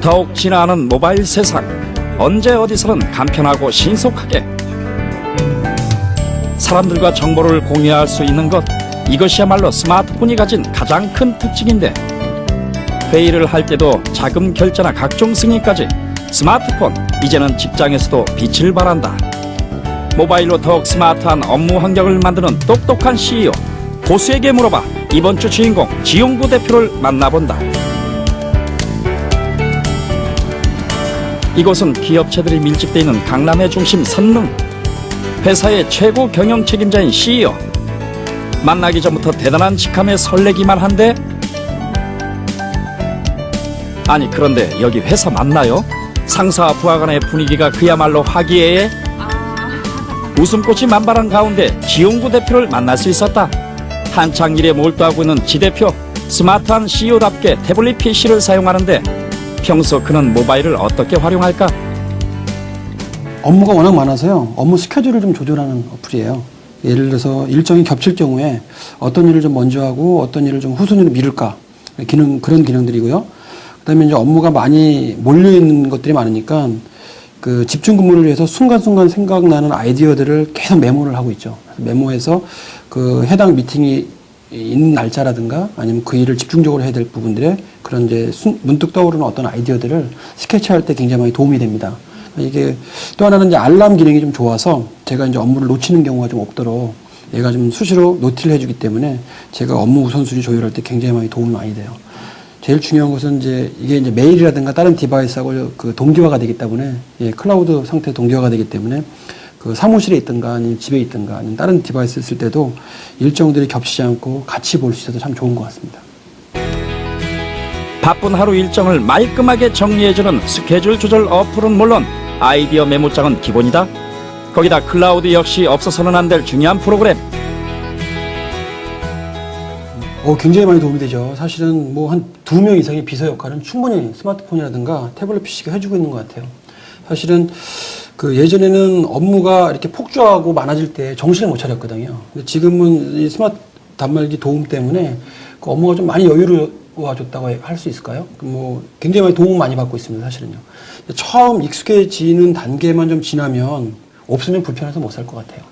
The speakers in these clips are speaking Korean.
더욱 진화하는 모바일 세상. 언제 어디서는 간편하고 신속하게 사람들과 정보를 공유할 수 있는 것, 이것이야말로 스마트폰이 가진 가장 큰 특징인데, 회의를 할 때도 자금 결제나 각종 승인까지 스마트폰, 이제는 직장에서도 빛을 발한다. 모바일로 더욱 스마트한 업무 환경을 만드는 똑똑한 CEO, 고수에게 물어봐. 이번 주 주인공 지용구 대표를 만나본다. 이곳은 기업체들이 밀집되어 있는 강남의 중심 선릉. 회사의 최고 경영 책임자인 CEO. 만나기 전부터 대단한 직함에 설레기만 한데, 아니 그런데 여기 회사 맞나요? 상사와 부하 간의 분위기가 그야말로 화기애애. 웃음꽃이 만발한 가운데 지용구 대표를 만날 수 있었다. 한창 일에 몰두하고 있는 지 대표. 스마트한 CEO답게 태블릿 PC를 사용하는데, 평소 그는 모바일을 어떻게 활용할까? 업무가 워낙 많아서요. 업무 스케줄을 좀 조절하는 어플이에요. 예를 들어서 일정이 겹칠 경우에 어떤 일을 좀 먼저 하고 어떤 일을 좀 후순위로 미룰까. 그런 기능들이고요. 그다음에 이제 업무가 많이 몰려있는 것들이 많으니까 그 집중 근무를 위해서 순간순간 생각나는 아이디어들을 계속 메모를 하고 있죠. 메모해서 그 해당 미팅이 있는 날짜라든가 아니면 그 일을 집중적으로 해야 될 부분들에 그런 이제 문득 떠오르는 어떤 아이디어들을 스케치할 때 굉장히 많이 도움이 됩니다. 이게 또 하나는 이제 알람 기능이 좀 좋아서 제가 이제 업무를 놓치는 경우가 좀 없도록 얘가 좀 수시로 노티를 해주기 때문에 제가 업무 우선순위 조율할 때 굉장히 많이 도움이 많이 돼요. 제일 중요한 것은 이게 이제 메일이라든가 다른 디바이스하고 그 동기화가 되기 때문에, 클라우드 상태 동기화가 되기 때문에 그 사무실에 있든가 아니면 집에 있든가 아니면 다른 디바이스 쓸 때도 일정들이 겹치지 않고 같이 볼 수 있어서 참 좋은 것 같습니다. 바쁜 하루 일정을 말끔하게 정리해주는 스케줄 조절 어플은 물론 아이디어 메모장은 기본이다. 거기다 클라우드 역시 없어서는 안 될 중요한 프로그램. 굉장히 많이 도움이 되죠. 사실은 뭐 한 2명 이상의 비서 역할은 충분히 스마트폰이라든가 태블릿 PC가 해주고 있는 것 같아요. 사실은 그 예전에는 업무가 이렇게 폭주하고 많아질 때 정신을 못 차렸거든요. 근데 지금은 이 스마트 단말기 도움 때문에 그 업무가 좀 많이 여유로워졌다고 할 수 있을까요? 뭐 굉장히 많이 도움을 많이 받고 있습니다. 사실은요. 처음 익숙해지는 단계만 좀 지나면 없으면 불편해서 못 살 것 같아요.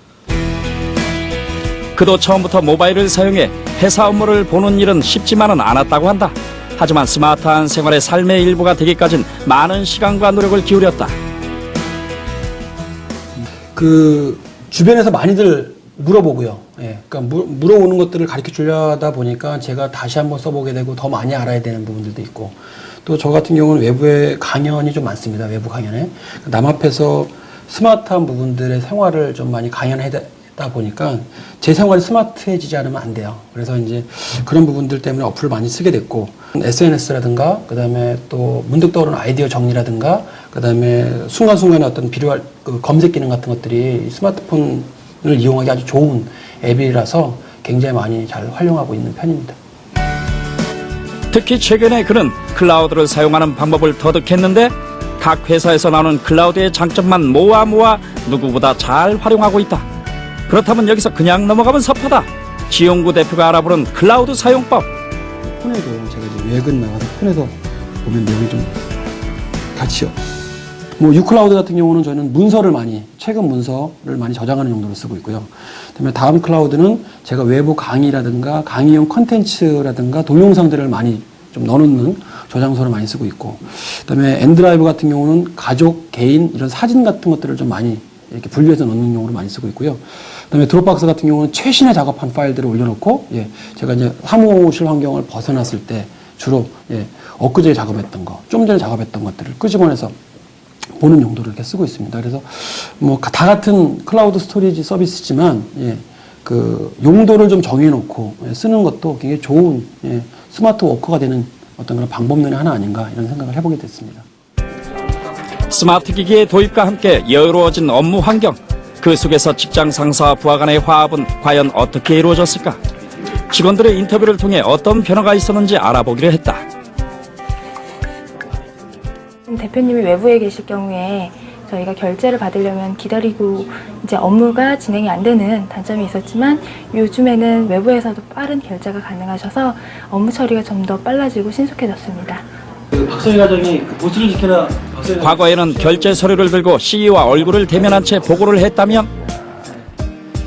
그도 처음부터 모바일을 사용해 회사 업무를 보는 일은 쉽지만은 않았다고 한다. 하지만 스마트한 생활의 삶의 일부가 되기까진 많은 시간과 노력을 기울였다. 그 주변에서 많이들 물어보고요. 그러니까 물어오는 것들을 가르쳐 주려다 보니까 제가 다시 한번 써보게 되고 더 많이 알아야 되는 부분들도 있고, 또 저 같은 경우는 외부에 강연이 좀 많습니다. 외부 강연에 남 앞에서 스마트한 부분들의 생활을 좀 많이 강연하다 보니까 제 생활이 스마트해지지 않으면 안 돼요. 그래서 이제 그런 부분들 때문에 어플을 많이 쓰게 됐고, SNS라든가 그다음에 또 문득 떠오르는 아이디어 정리라든가 그다음에 순간순간에 어떤 필요할 그 검색 기능 같은 것들이 스마트폰을 이용하기 아주 좋은 앱이라서 굉장히 많이 잘 활용하고 있는 편입니다. 특히 최근에 그는 클라우드를 사용하는 방법을 터득했는데, 각 회사에서 나오는 클라우드의 장점만 모아 누구보다 잘 활용하고 있다. 그렇다면 여기서 그냥 넘어가면 섭하다. 지용구 대표가 알아보는 클라우드 사용법. 폰에도 제가 이제 외근 나가서 폰에도 보면 내용이 좀 같이요. 뭐 유클라우드 같은 경우는 저는 최근 문서를 많이 저장하는 용도로 쓰고 있고요. 그다음에 다음 클라우드는 제가 외부 강의라든가 강의용 컨텐츠라든가 동영상들을 많이 좀 넣어놓는 저장소를 많이 쓰고 있고, 그다음에 엔드라이브 같은 경우는 가족, 개인 이런 사진 같은 것들을 좀 많이 이렇게 분류해서 넣는 용으로 많이 쓰고 있고요. 그다음에 드롭박스 같은 경우는 최신에 작업한 파일들을 올려놓고, 제가 이제 사무실 환경을 벗어났을 때 주로 엊그제 작업했던 거, 좀 전에 작업했던 것들을 끄집어내서 보는 용도로 이렇게 쓰고 있습니다. 그래서 뭐 다 같은 클라우드 스토리지 서비스지만 그 용도를 좀 정해놓고 쓰는 것도 굉장히 좋은 스마트 워커가 되는 어떤 그런 방법론의 하나 아닌가 이런 생각을 해보게 됐습니다. 스마트 기기의 도입과 함께 여유로워진 업무 환경. 그 속에서 직장 상사와 부하 간의 화합은 과연 어떻게 이루어졌을까? 직원들의 인터뷰를 통해 어떤 변화가 있었는지 알아보기로 했다. 대표님이 외부에 계실 경우에 저희가 결제를 받으려면 기다리고 이제 업무가 진행이 안 되는 단점이 있었지만, 요즘에는 외부에서도 빠른 결제가 가능하셔서 업무 처리가 좀 더 빨라지고 신속해졌습니다. 박성희 과장이 보스를 지켜라. 과거에는 결제 서류를 들고 CEO와 얼굴을 대면한 채 보고를 했다면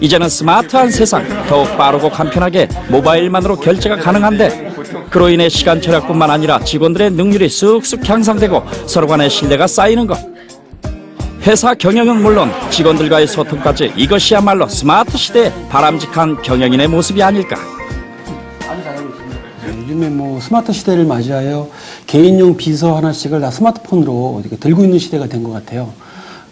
이제는 스마트한 세상, 더욱 빠르고 간편하게 모바일만으로 결제가 가능한데 그로 인해 시간 절약뿐만 아니라 직원들의 능률이 쑥쑥 향상되고 서로 간의 신뢰가 쌓이는 것. 회사 경영은 물론 직원들과의 소통까지 이것이야말로 스마트 시대의 바람직한 경영인의 모습이 아닐까. 요즘에 뭐 스마트 시대를 맞이하여 개인용 비서 하나씩을 다 스마트폰으로 이렇게 들고 있는 시대가 된 것 같아요.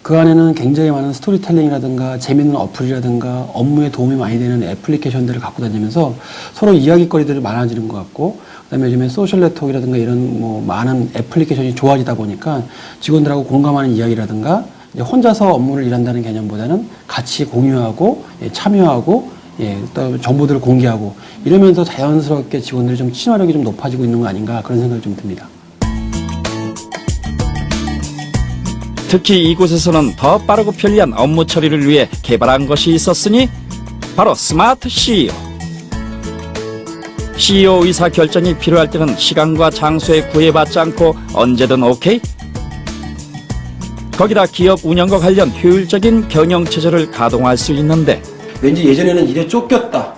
그 안에는 굉장히 많은 스토리텔링이라든가 재밌는 어플이라든가 업무에 도움이 많이 되는 애플리케이션들을 갖고 다니면서 서로 이야기거리들이 많아지는 것 같고, 그다음에 요즘에 소셜 네트워크라든가 이런 뭐 많은 애플리케이션이 좋아지다 보니까 직원들하고 공감하는 이야기라든가 이제 혼자서 업무를 일한다는 개념보다는 같이 공유하고 참여하고 또 정보들을 공개하고 이러면서 자연스럽게 직원들이 좀 친화력이 좀 높아지고 있는 거 아닌가 그런 생각이 좀 듭니다. 특히 이곳에서는 더 빠르고 편리한 업무 처리를 위해 개발한 것이 있었으니 바로 스마트 CEO. CEO 의사 결정이 필요할 때는 시간과 장소에 구애받지 않고 언제든 오케이? 거기다 기업 운영과 관련 효율적인 경영체제를 가동할 수 있는데 왠지 예전에는 일에 쫓겼다.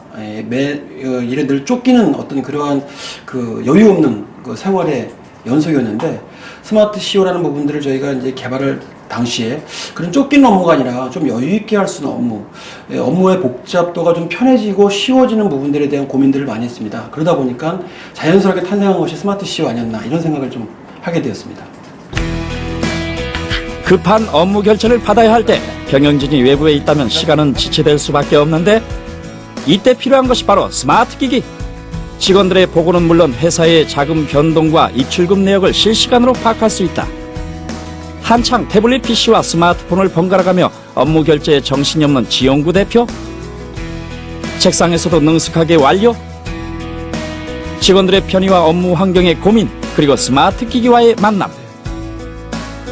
일에 늘 쫓기는 어떤 그러한 그 여유 없는 그 생활의 연속이었는데 스마트 CEO라는 부분들을 저희가 이제 개발을 당시에 그런 쫓기는 업무가 아니라 좀 여유 있게 할 수 있는 업무, 업무의 복잡도가 좀 편해지고 쉬워지는 부분들에 대한 고민들을 많이 했습니다. 그러다 보니까 자연스럽게 탄생한 것이 스마트 CEO 아니었나 이런 생각을 좀 하게 되었습니다. 급한 업무 결제를 받아야 할 때 경영진이 외부에 있다면 시간은 지체될 수밖에 없는데 이때 필요한 것이 바로 스마트 기기. 직원들의 보고는 물론 회사의 자금 변동과 입출금 내역을 실시간으로 파악할 수 있다. 한창 태블릿 PC와 스마트폰을 번갈아가며 업무 결제에 정신이 없는 지용구 대표. 책상에서도 능숙하게 완료. 직원들의 편의와 업무 환경의 고민, 그리고 스마트 기기와의 만남.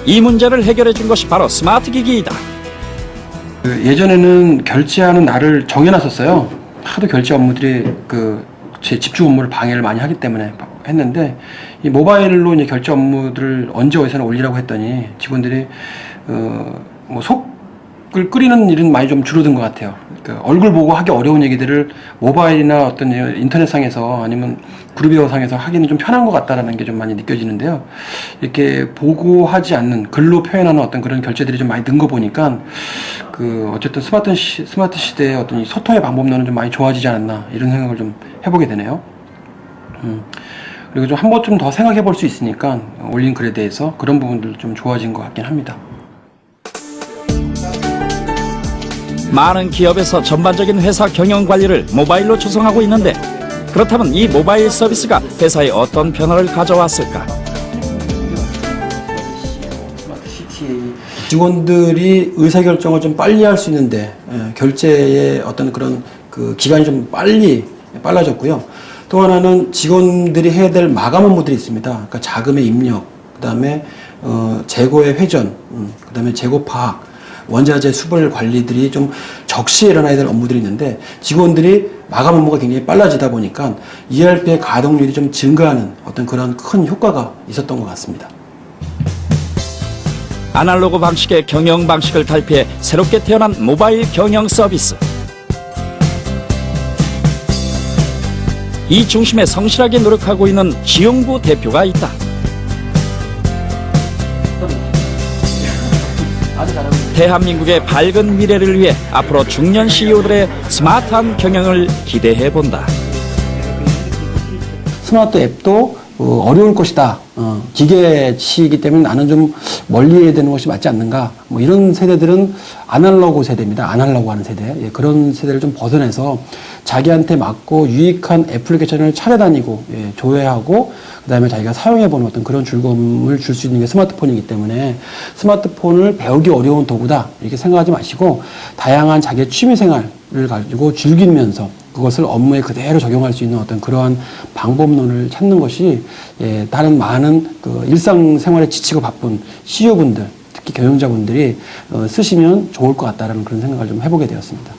이 문제를 해결해 준 것이 바로 스마트 기기이다. 예전에는 결제하는 날을 정해놨었어요. 하도 결제 업무들이 제 집중 업무를 방해를 많이 하기 때문에 했는데 이 모바일로 이제 결제 업무들을 언제 어디서나 올리라고 했더니 직원들이 뭐 속을 끓이는 일은 많이 좀 줄어든 것 같아요. 그러니까 얼굴 보고 하기 어려운 얘기들을 모바일이나 어떤 인터넷상에서 아니면 그룹웨어상에서 하기는 좀 편한 것 같다라는 게 좀 많이 느껴지는데요. 이렇게 보고하지 않는 글로 표현하는 어떤 그런 결제들이 좀 많이 는 거 보니까 어쨌든 스마트 시대의 어떤 이 소통의 방법론은 좀 많이 좋아지지 않았나 이런 생각을 좀 해보게 되네요. 그리고 좀 한 번쯤 더 생각해 볼 수 있으니까 올린 글에 대해서 그런 부분들 좀 좋아진 것 같긴 합니다. 많은 기업에서 전반적인 회사 경영 관리를 모바일로 조성하고 있는데 그렇다면 이 모바일 서비스가 회사에 어떤 변화를 가져왔을까? 직원들이 의사결정을 좀 빨리 할 수 있는데 결제의 어떤 그런 그 기간이 좀 빨라졌고요. 또 하나는 직원들이 해야 될 마감 업무들이 있습니다. 그러니까 자금의 입력, 그다음에 재고의 회전, 그다음에 재고 파악, 원자재 수벌 관리들이 좀 적시에 일어나야 될 업무들이 있는데 직원들이 마감 업무가 굉장히 빨라지다 보니까 ERP의 가동률이 좀 증가하는 어떤 그런 큰 효과가 있었던 것 같습니다. 아날로그 방식의 경영 방식을 탈피해 새롭게 태어난 모바일 경영 서비스. 이 중심에 성실하게 노력하고 있는 지용구 대표가 있다. 대한민국의 밝은 미래를 위해 앞으로 중년 CEO들의 스마트한 경영을 기대해 본다. 스마트 앱도 어려울 것이다. 기계치이기 때문에 나는 좀 멀리 해야 되는 것이 맞지 않는가. 뭐 이런 세대들은 아날로그 세대입니다. 아날로그 하는 세대. 그런 세대를 좀 벗어내서 자기한테 맞고 유익한 애플리케이션을 찾아다니고 조회하고 그다음에 자기가 사용해보는 어떤 그런 즐거움을 줄 수 있는 게 스마트폰이기 때문에 스마트폰을 배우기 어려운 도구다 이렇게 생각하지 마시고 다양한 자기의 취미생활을 가지고 즐기면서 그것을 업무에 그대로 적용할 수 있는 어떤 그러한 방법론을 찾는 것이 다른 많은 일상생활에 지치고 바쁜 CEO분들 특히 경영자분들이 쓰시면 좋을 것 같다라는 그런 생각을 좀 해보게 되었습니다.